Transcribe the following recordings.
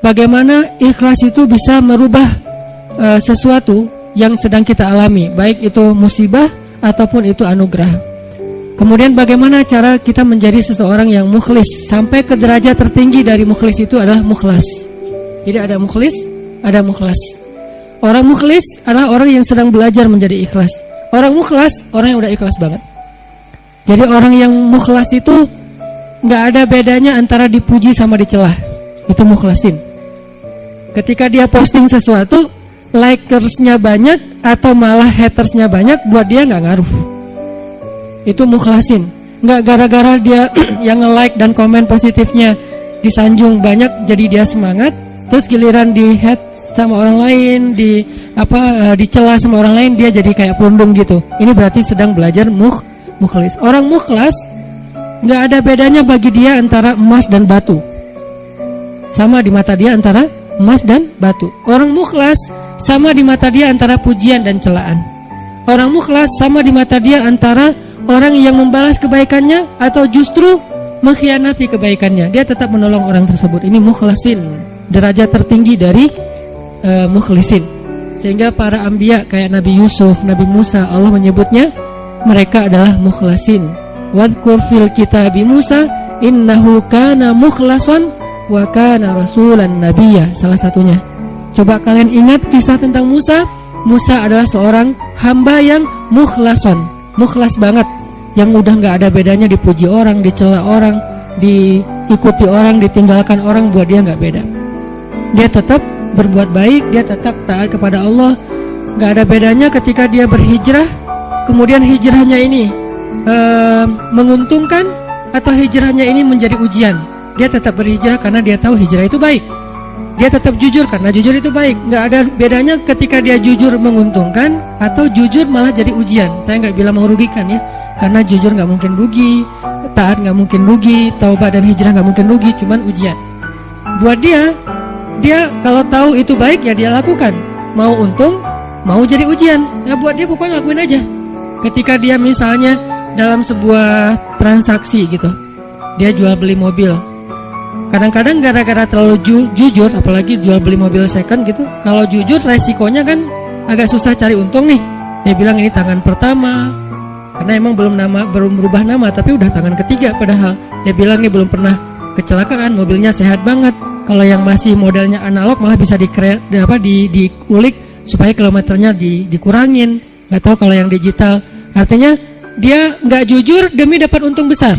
bagaimana ikhlas itu bisa merubah sesuatu yang sedang kita alami, baik itu musibah ataupun itu anugerah. Kemudian bagaimana cara kita menjadi seseorang yang mukhlis, sampai ke derajat tertinggi dari mukhlis itu adalah mukhlas. Jadi ada mukhlis, ada mukhlas. Orang mukhlis adalah orang yang sedang belajar menjadi ikhlas. Orang mukhlas, orang yang udah ikhlas banget. Jadi orang yang mukhlas itu nggak ada bedanya antara dipuji sama dicelah. Itu mukhlasin. Ketika dia posting sesuatu, likersnya banyak atau malah hatersnya banyak, buat dia nggak ngaruh. Itu mukhlasin. Nggak gara-gara dia yang nge-like dan komen positifnya disanjung banyak, jadi dia semangat. Terus giliran di hate sama orang lain, dicela sama orang lain, dia jadi kayak pundung gitu. Ini berarti sedang belajar mukhlis. Orang mukhlas nggak ada bedanya bagi dia antara emas dan batu. Sama di mata dia antara emas dan batu. Orang mukhlas sama di mata dia antara pujian dan celaan. Orang mukhlas sama di mata dia antara orang yang membalas kebaikannya atau justru mengkhianati kebaikannya. Dia tetap menolong orang tersebut. Ini mukhlasin, derajat tertinggi dari mukhlisin. Sehingga para anbiya kayak Nabi Yusuf, Nabi Musa, Allah menyebutnya mereka adalah mukhlasin. Wadhkur fil kitabi Musa innahu kana mukhlasan wa kana rasulan nabiyya. Salah satunya. Coba kalian ingat kisah tentang Musa. Musa adalah seorang hamba yang mukhlason, mukhlas banget, yang udah nggak ada bedanya dipuji orang, dicela orang, diikuti orang, ditinggalkan orang, buat dia nggak beda. Dia tetap berbuat baik, dia tetap taat kepada Allah. Nggak ada bedanya ketika dia berhijrah, kemudian hijrahnya ini menguntungkan atau hijrahnya ini menjadi ujian. Dia tetap berhijrah karena dia tahu hijrah itu baik. Dia tetap jujur karena jujur itu baik. Nggak ada bedanya ketika dia jujur menguntungkan atau jujur malah jadi ujian. Saya nggak bilang merugikan ya, karena jujur nggak mungkin rugi, taat nggak mungkin rugi, taubat dan hijrah nggak mungkin rugi, cuman ujian. Buat dia kalau tahu itu baik ya dia lakukan. Mau untung, mau jadi ujian, ya buat dia pokoknya lakuin aja. Ketika dia misalnya dalam sebuah transaksi gitu, dia jual beli mobil. Kadang-kadang gara-gara terlalu jujur, apalagi jual beli mobil second gitu, kalau jujur resikonya kan agak susah cari untung nih. Dia bilang ini tangan pertama, karena emang belum berubah nama, tapi udah tangan ketiga padahal. Dia bilang ini belum pernah kecelakaan, mobilnya sehat banget. Kalau yang masih modelnya analog malah bisa diulik supaya kilometernya dikurangin. Nggak tahu kalau yang digital. Artinya dia nggak jujur demi dapat untung besar.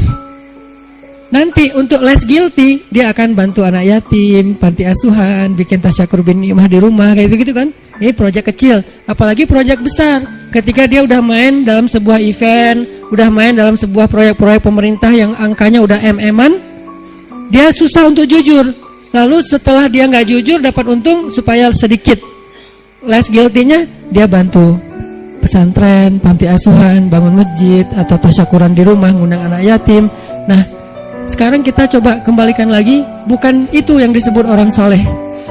Nanti untuk less guilty dia akan bantu anak yatim, panti asuhan, bikin tasyakur bin ni'mah di rumah kayak gitu kan. Ini proyek kecil, apalagi proyek besar. Ketika dia udah main dalam sebuah event, udah main dalam sebuah proyek-proyek pemerintah yang angkanya udah MM-an, dia susah untuk jujur. Lalu setelah dia nggak jujur dapat untung supaya sedikit less guilty-nya, dia bantu pesantren, panti asuhan, bangun masjid atau tasyakuran di rumah, ngundang anak yatim. Nah, sekarang kita coba kembalikan lagi, bukan itu yang disebut orang soleh.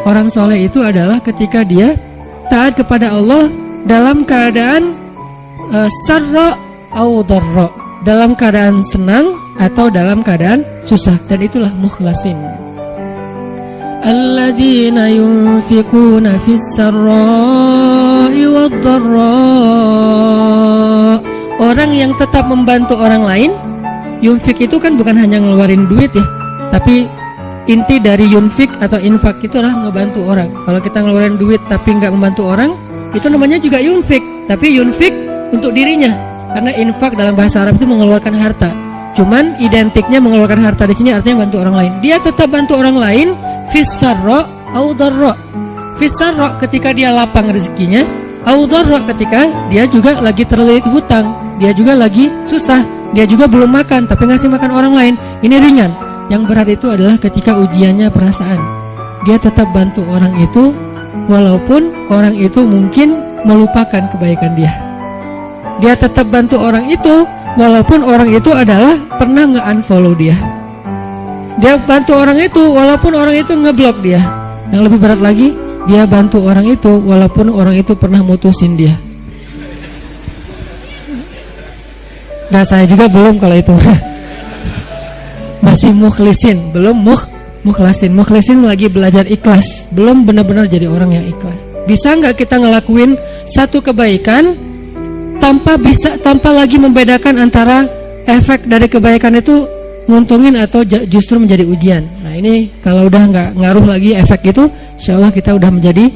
Orang soleh itu adalah ketika dia taat kepada Allah dalam keadaan sarra au dharra, dalam keadaan senang atau dalam keadaan susah, dan itulah mukhlasin. Alladzina yunfiquna fis sarra'i wad dharra. Orang yang tetap membantu orang lain. Yunfik itu kan bukan hanya ngeluarin duit ya, tapi inti dari yunfik atau infak itu adalah ngebantu orang. Kalau kita ngeluarin duit tapi nggak membantu orang, itu namanya juga yunfik. Tapi yunfik untuk dirinya, karena infak dalam bahasa Arab itu mengeluarkan harta. Cuman identiknya mengeluarkan harta di sini artinya bantu orang lain. Dia tetap bantu orang lain fis sarra au dharra. Fis sarra ketika dia lapang rezekinya, au dharra ketika dia juga lagi terlilit hutang, dia juga lagi susah. Dia juga belum makan, tapi ngasih makan orang lain. Ini ringan. Yang berat itu adalah ketika ujiannya perasaan. Dia tetap bantu orang itu, walaupun orang itu mungkin melupakan kebaikan dia. Dia tetap bantu orang itu, walaupun orang itu adalah pernah nge-unfollow dia. Dia bantu orang itu, walaupun orang itu ngeblok dia. Yang lebih berat lagi, dia bantu orang itu, walaupun orang itu pernah mutusin dia. Nah saya juga belum kalau itu. Masih mukhlisin, belum Mukhlasin lagi belajar ikhlas, belum benar-benar jadi orang yang ikhlas. Bisa nggak kita ngelakuin satu kebaikan tanpa lagi membedakan antara efek dari kebaikan itu nguntungin atau justru menjadi ujian. Nah ini kalau udah nggak ngaruh lagi efek itu, insya Allah kita udah menjadi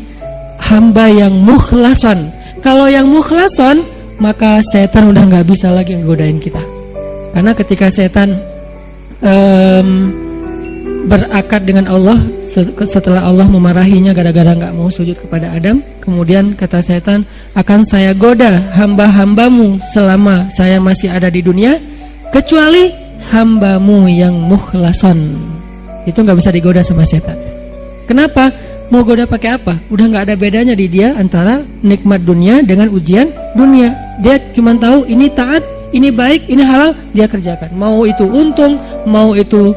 hamba yang mukhlason. Kalau yang mukhlason, maka setan udah nggak bisa lagi ngegodain kita. Karena ketika setan berakad dengan Allah setelah Allah memarahinya gara-gara gak mau sujud kepada Adam, kemudian kata setan, akan saya goda hamba-hambamu selama saya masih ada di dunia, kecuali hambamu yang mukhlason. Itu gak bisa digoda sama setan. Kenapa? Mau goda pakai apa? Udah gak ada bedanya di dia antara nikmat dunia dengan ujian dunia. Dia cuma tahu ini taat, ini baik, ini halal, dia kerjakan. Mau itu untung, mau itu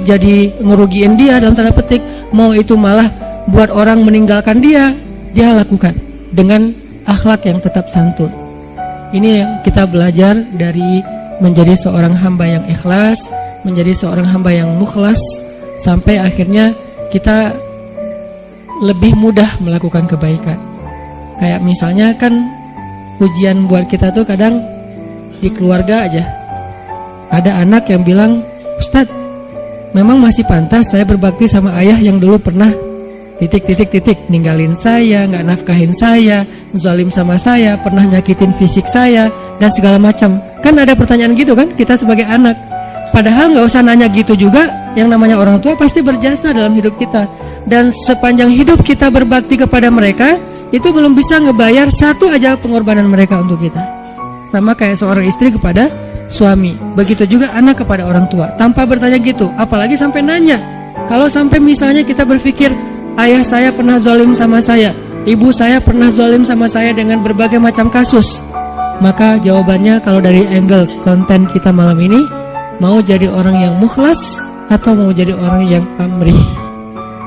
jadi ngerugiin dia dalam tanda petik, mau itu malah buat orang meninggalkan dia lakukan dengan akhlak yang tetap santun. Ini yang kita belajar dari menjadi seorang hamba yang ikhlas, menjadi seorang hamba yang mukhlas, sampai akhirnya kita lebih mudah melakukan kebaikan. Kayak misalnya kan ujian buat kita tuh kadang di keluarga aja. Ada anak yang bilang, Ustadz, memang masih pantas saya berbakti sama ayah yang dulu pernah ... ninggalin saya, gak nafkahin saya, zalim sama saya, pernah nyakitin fisik saya, dan segala macam. Kan ada pertanyaan gitu kan, kita sebagai anak. Padahal gak usah nanya gitu juga, yang namanya orang tua pasti berjasa dalam hidup kita. Dan sepanjang hidup kita berbakti kepada mereka, itu belum bisa ngebayar satu aja pengorbanan mereka untuk kita. Sama kayak seorang istri kepada suami, begitu juga anak kepada orang tua, tanpa bertanya gitu, apalagi sampai nanya. Kalau sampai misalnya kita berpikir, ayah saya pernah zalim sama saya, ibu saya pernah zalim sama saya dengan berbagai macam kasus, maka jawabannya kalau dari angle konten kita malam ini, mau jadi orang yang mukhlas atau mau jadi orang yang pamrih.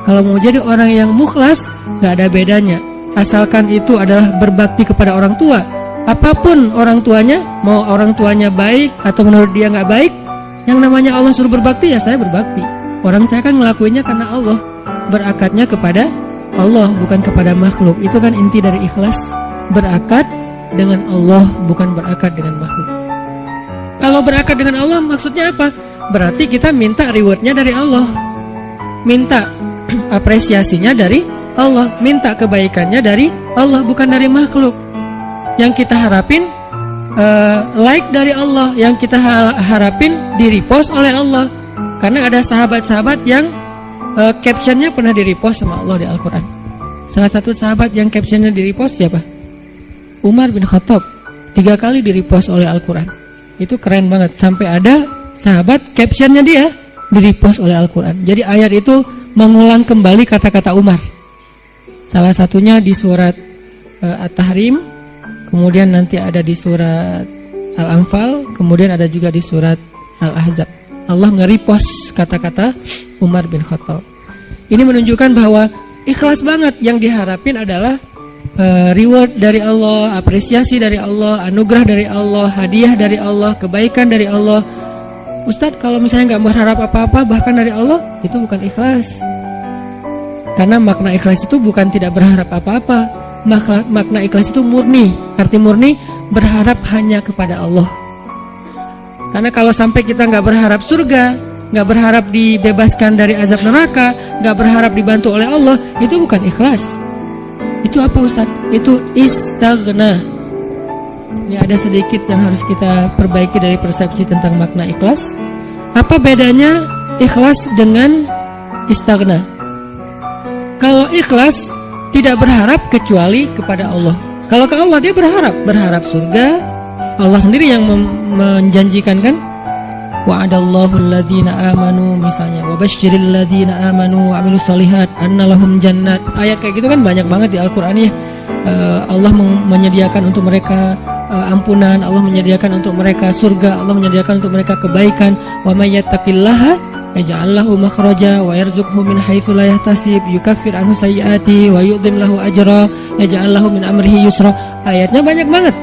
Kalau mau jadi orang yang mukhlas, gak ada bedanya, asalkan itu adalah berbakti kepada orang tua. Apapun orang tuanya, mau orang tuanya baik atau menurut dia gak baik, yang namanya Allah suruh berbakti, ya saya berbakti. Orang saya kan ngelakuinnya karena Allah, berakadnya kepada Allah, bukan kepada makhluk. Itu kan inti dari ikhlas, berakad dengan Allah, bukan berakad dengan makhluk. Kalau berakad dengan Allah maksudnya apa? Berarti kita minta rewardnya dari Allah, minta apresiasinya dari Allah, minta kebaikannya dari Allah, bukan dari makhluk. Yang kita harapin like dari Allah, yang kita harapin di-repost oleh Allah. Karena ada sahabat-sahabat yang captionnya pernah di-repost sama Allah di Al-Quran. Salah satu sahabat yang captionnya di-repost siapa? Umar bin Khattab, 3 kali di-repost oleh Al-Quran. Itu keren banget, sampai ada sahabat captionnya dia di-repost oleh Al-Quran. Jadi ayat itu mengulang kembali kata-kata Umar. Salah satunya di surat At-Tahrim, kemudian nanti ada di surat Al-Anfal, kemudian ada juga di surat Al-Ahzab. Allah nge-repost kata-kata Umar bin Khattab. Ini menunjukkan bahwa ikhlas banget, yang diharapin adalah reward dari Allah, apresiasi dari Allah, anugerah dari Allah, hadiah dari Allah, kebaikan dari Allah. Ustadz, kalau misalnya gak berharap apa-apa bahkan dari Allah, itu bukan ikhlas. Karena makna ikhlas itu bukan tidak berharap apa-apa. Makna ikhlas itu murni. Arti murni, berharap hanya kepada Allah. Karena kalau sampai kita gak berharap surga, gak berharap dibebaskan dari azab neraka, gak berharap dibantu oleh Allah, itu bukan ikhlas. Itu apa Ustaz? Itu istaghna. Ini ada sedikit yang harus kita perbaiki dari persepsi tentang makna ikhlas. Apa bedanya ikhlas dengan istaghna? Kalau ikhlas tidak berharap kecuali kepada Allah. Kalau ke Allah dia berharap surga. Allah sendiri yang menjanjikan kan, wa'adallahu alladhina amanu, misalnya wabashshiril ladzina amanu wa amilus solihat anna lahum jannat. Ayat kayak gitu kan banyak banget di Al-Qur'an ya. Allah menyediakan untuk mereka ampunan, Allah menyediakan untuk mereka surga, Allah menyediakan untuk mereka kebaikan. Wa may yattaqillaha yaj'al lahu makhraja wa yarzuqhu min haitsu la yahtasib, yukaffir anhu sayyi'ati wa yu'dhim lahu ajra, yaj'al lahu min amrihi yusra. Ayatnya banyak banget.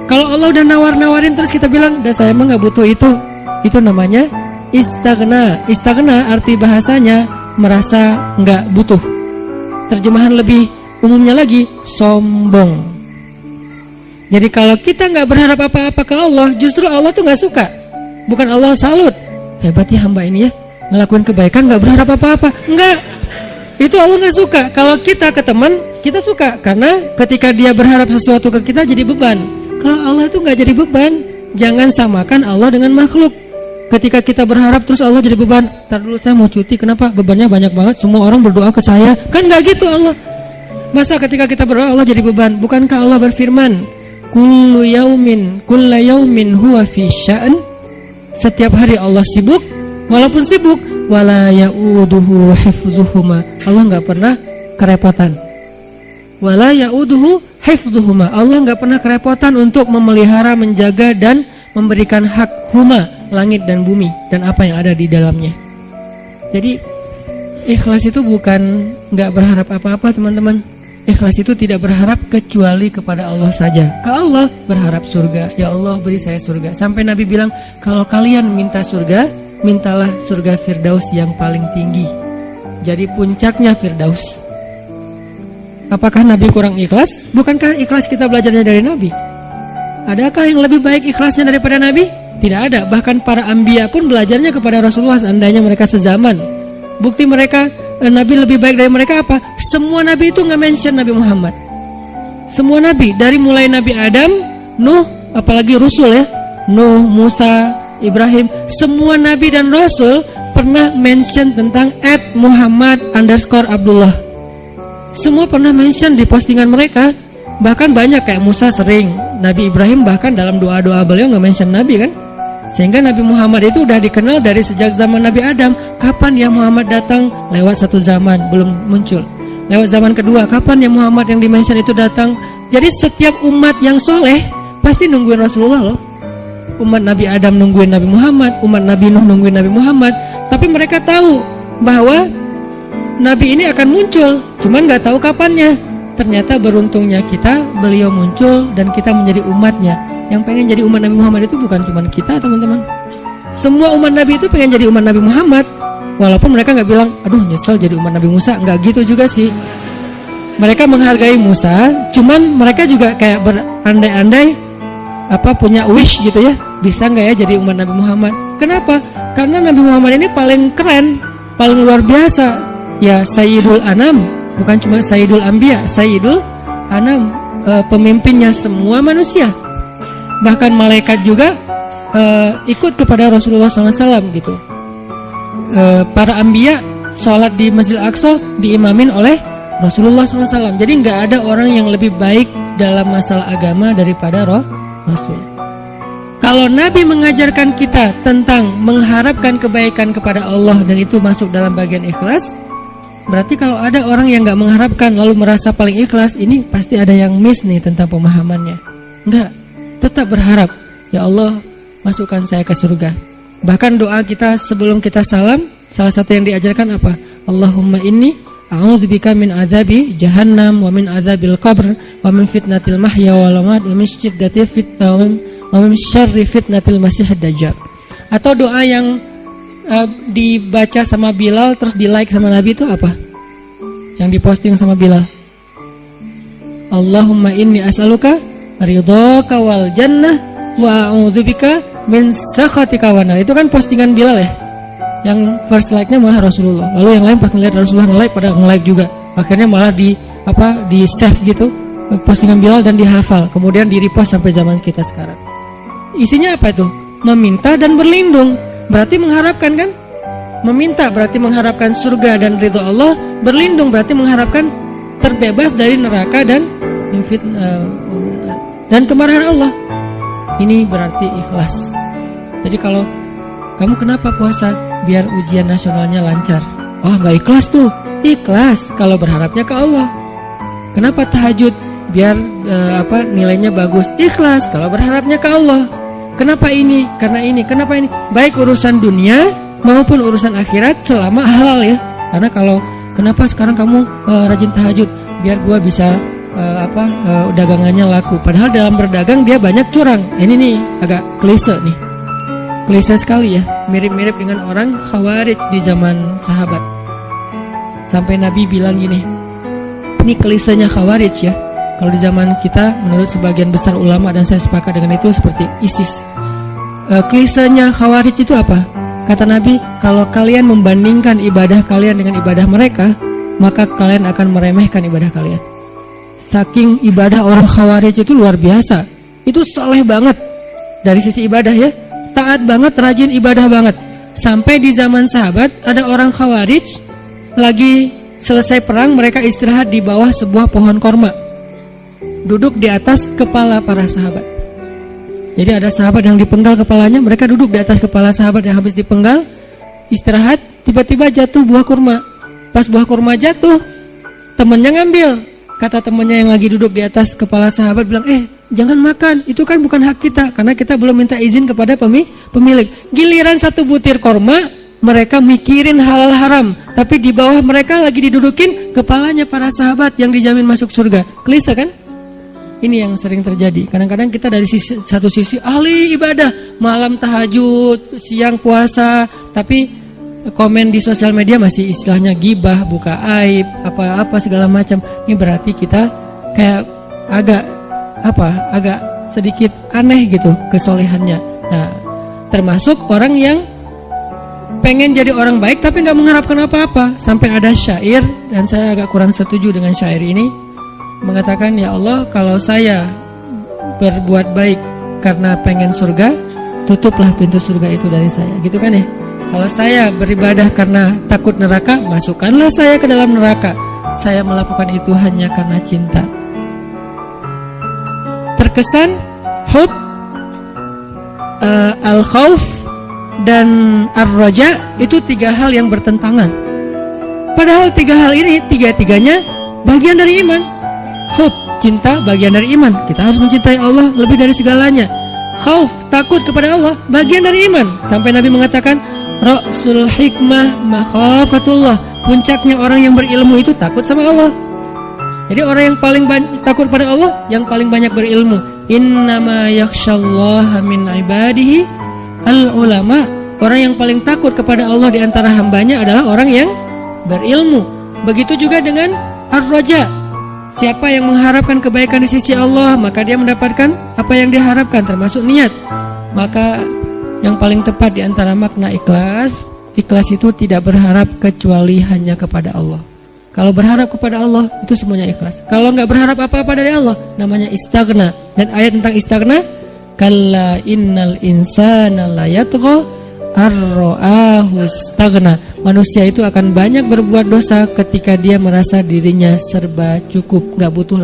Kalau Allah udah nawar-nawarin terus kita bilang, "Dah saya emang enggak butuh itu." Itu namanya istagna. Istagna arti bahasanya merasa nggak butuh. Terjemahan lebih umumnya lagi, sombong. Jadi kalau kita nggak berharap apa-apa ke Allah, justru Allah tuh nggak suka. Bukan Allah salut, hebat ya hamba ini ya, ngelakuin kebaikan nggak berharap apa-apa. Enggak, itu Allah nggak suka. Kalau kita ke teman, kita suka, karena ketika dia berharap sesuatu ke kita jadi beban. Kalau Allah itu nggak jadi beban. Jangan samakan Allah dengan makhluk. Ketika kita berharap terus Allah jadi beban. Ntar dulu saya mau cuti, kenapa? Bebannya banyak banget, semua orang berdoa ke saya. Kan nggak gitu Allah. Masa ketika kita berdoa Allah jadi beban? Bukankah Allah berfirman, kullu yaumin huwa fi sya'an? Setiap hari Allah sibuk, walaupun sibuk, wala ya'uduhu hifdzuhuma. Allah nggak pernah kerepotan. Wala ya'uduhu hifdzuhuma. Allah nggak pernah kerepotan untuk memelihara, menjaga dan memberikan hak huma, langit dan bumi dan apa yang ada di dalamnya. Jadi ikhlas itu bukan nggak berharap apa-apa, teman-teman. Ikhlas itu tidak berharap kecuali kepada Allah saja. Ke Allah berharap surga. Ya Allah, beri saya surga. Sampai Nabi bilang, kalau kalian minta surga, mintalah surga Firdaus yang paling tinggi. Jadi puncaknya Firdaus. Apakah Nabi kurang ikhlas? Bukankah ikhlas kita belajarnya dari Nabi? Adakah yang lebih baik ikhlasnya daripada Nabi? Tidak ada. Bahkan para anbiya pun belajarnya kepada Rasulullah, seandainya mereka sezaman. Bukti mereka Nabi lebih baik dari mereka apa? Semua Nabi itu nggak mention Nabi Muhammad. Semua Nabi, dari mulai Nabi Adam, Nuh, apalagi Rasul ya, Nuh, Musa, Ibrahim, semua Nabi dan Rasul pernah mention tentang @Muhammad_Abdullah. Semua pernah mention di postingan mereka. Bahkan banyak kayak Musa sering, Nabi Ibrahim bahkan dalam doa-doa beliau nggak mention Nabi kan. Sehingga Nabi Muhammad itu udah dikenal dari sejak zaman Nabi Adam. Kapan ya Muhammad datang? Lewat satu zaman, belum muncul. Lewat zaman kedua, kapan ya Muhammad yang dimention itu datang? Jadi setiap umat yang soleh pasti nungguin Rasulullah loh. Umat Nabi Adam nungguin Nabi Muhammad, umat Nabi Nuh nungguin Nabi Muhammad. Tapi mereka tahu bahwa Nabi ini akan muncul, cuman gak tahu kapannya. Ternyata beruntungnya kita, beliau muncul dan kita menjadi umatnya. Yang pengen jadi umat Nabi Muhammad itu bukan cuma kita, teman-teman. Semua umat Nabi itu pengen jadi umat Nabi Muhammad. Walaupun mereka gak bilang, aduh nyesel jadi umat Nabi Musa. Gak gitu juga sih. Mereka menghargai Musa, cuman mereka juga kayak berandai-andai punya wish gitu ya. Bisa gak ya jadi umat Nabi Muhammad? Kenapa? Karena Nabi Muhammad ini paling keren, paling luar biasa. Ya Sayyidul Anam, bukan cuma Sayyidul Anbiya, Sayyidul Anam, pemimpinnya semua manusia. Bahkan malaikat juga ikut kepada Rasulullah SAW gitu. Para anbiya sholat di Masjid Al-Aqsa diimamin oleh Rasulullah SAW. Jadi nggak ada orang yang lebih baik dalam masalah agama daripada Rasul. Kalau Nabi mengajarkan kita tentang mengharapkan kebaikan kepada Allah dan itu masuk dalam bagian ikhlas, berarti kalau ada orang yang nggak mengharapkan lalu merasa paling ikhlas, ini pasti ada yang miss nih tentang pemahamannya. Enggak. Tetap berharap, ya Allah masukkan saya ke surga. Bahkan doa kita sebelum kita salam, salah satu yang diajarkan apa? Allahumma inni a'udzubika min azabi jahannam wa min azabil qabr wa min fitnatil mahya wal mamat wa min syiddatil fitnah wa min syarri fitnatil masiihid dajjal. Atau doa yang dibaca sama Bilal terus di like sama Nabi itu apa? Yang diposting sama Bilal. Allahumma inni as'aluka ridhaka wal jannah wa a'udzubika min sakhatika wan nar. Itu kan postingan Bilal ya. Yang first like-nya malah Rasulullah. Lalu yang lain pas ngeliat Rasulullah nge-like pada nge-like juga. Akhirnya malah di save gitu postingan Bilal dan dihafal. Kemudian di-repost sampai zaman kita sekarang. Isinya apa itu? Meminta dan berlindung. Berarti mengharapkan kan? Meminta berarti mengharapkan surga dan ridho Allah. Berlindung berarti mengharapkan terbebas dari neraka dan dan kemarahan Allah. Ini berarti ikhlas. Jadi kalau kamu kenapa puasa? Biar ujian nasionalnya lancar. Oh gak ikhlas tuh. Ikhlas kalau berharapnya ke Allah. Kenapa tahajud? Biar nilainya bagus. Ikhlas kalau berharapnya ke Allah. Kenapa ini? Karena ini. Kenapa ini? Baik urusan dunia maupun urusan akhirat selama halal ya. Karena kalau kenapa sekarang kamu rajin tahajud? Biar gua bisa dagangannya laku. Padahal dalam berdagang dia banyak curang. Ini nih agak klise nih. Klise sekali ya. mirip-mirip dengan orang Khawarij di zaman sahabat. Sampai Nabi bilang gini, ini klisenya Khawarij ya. Kalau di zaman kita, menurut sebagian besar ulama dan saya sepakat dengan itu, seperti ISIS. Klisenya Khawarij itu apa? Kata Nabi, kalau kalian membandingkan ibadah kalian dengan ibadah mereka, maka kalian akan meremehkan ibadah kalian. Saking ibadah orang Khawarij itu luar biasa. Itu soleh banget dari sisi ibadah ya. Taat banget, rajin ibadah banget. Sampai di zaman sahabat ada orang Khawarij lagi selesai perang, mereka istirahat di bawah sebuah pohon korma, duduk di atas kepala para sahabat. Jadi ada sahabat yang dipenggal kepalanya, mereka duduk di atas kepala sahabat yang habis dipenggal, istirahat, tiba-tiba jatuh buah kurma. Pas buah kurma jatuh, temannya ngambil. Kata temannya yang lagi duduk di atas kepala sahabat bilang, jangan makan, itu kan bukan hak kita, karena kita belum minta izin kepada pemilik. Giliran satu butir kurma, mereka mikirin halal haram, tapi di bawah mereka lagi didudukin kepalanya para sahabat yang dijamin masuk surga. Klise kan? Ini yang sering terjadi. Kadang-kadang kita dari satu sisi ahli ibadah, malam tahajud, siang puasa, tapi komen di sosial media masih istilahnya gibah, buka aib, apa-apa segala macam. Ini berarti kita kayak agak sedikit aneh gitu kesolehannya. Nah, termasuk orang yang pengen jadi orang baik tapi nggak mengharapkan apa-apa. Sampai ada syair, dan saya agak kurang setuju dengan syair ini, mengatakan, ya Allah, kalau saya berbuat baik karena pengen surga, tutuplah pintu surga itu dari saya, gitu kan ya. Kalau saya beribadah karena takut neraka, masukkanlah saya ke dalam neraka. Saya melakukan itu hanya karena cinta. Terkesan hub, al-khawf dan ar-raja itu tiga hal yang bertentangan. Padahal tiga hal ini, tiga-tiganya bagian dari iman. Hub, cinta, bagian dari iman. Kita harus mencintai Allah lebih dari segalanya. Khauf, takut kepada Allah, bagian dari iman. Sampai Nabi mengatakan, Ra'sul hikmah makhafatullah. Puncaknya orang yang berilmu itu takut sama Allah. Jadi orang yang paling takut pada Allah, yang paling banyak berilmu. Innama yakhshallaha min ibadihi al-ulama. Orang yang paling takut kepada Allah di antara hambanya adalah orang yang berilmu. Begitu juga dengan ar-raja. Siapa yang mengharapkan kebaikan di sisi Allah, maka dia mendapatkan apa yang diharapkan, termasuk niat. Maka yang paling tepat di antara makna ikhlas, ikhlas itu tidak berharap kecuali hanya kepada Allah. Kalau berharap kepada Allah, itu semuanya ikhlas. Kalau nggak berharap apa-apa dari Allah, namanya istaghna. Dan ayat tentang istaghna, kalla innal insana la yatgha ar-ra'ahu istaghna. Manusia itu akan banyak berbuat dosa ketika dia merasa dirinya serba cukup, nggak butuh